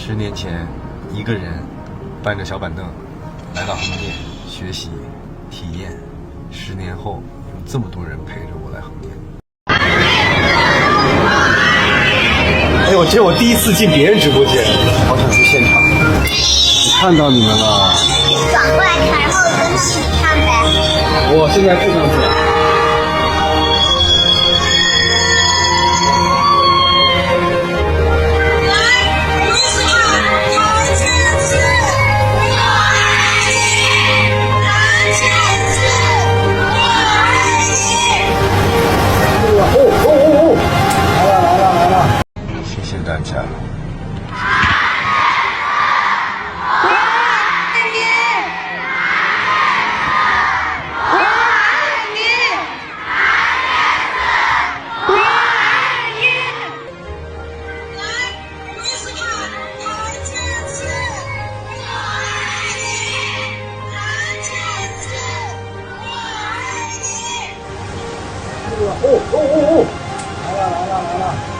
10年前一个人搬着小板凳来到横店学习体验10年后有这么多人陪着我来横店。哎，我这是我第一次进别人直播间，好想去现场。我看到你们了。转过来看，然后跟他们一起看呗。我现在非常准。谢谢大家。来了，来了，来了。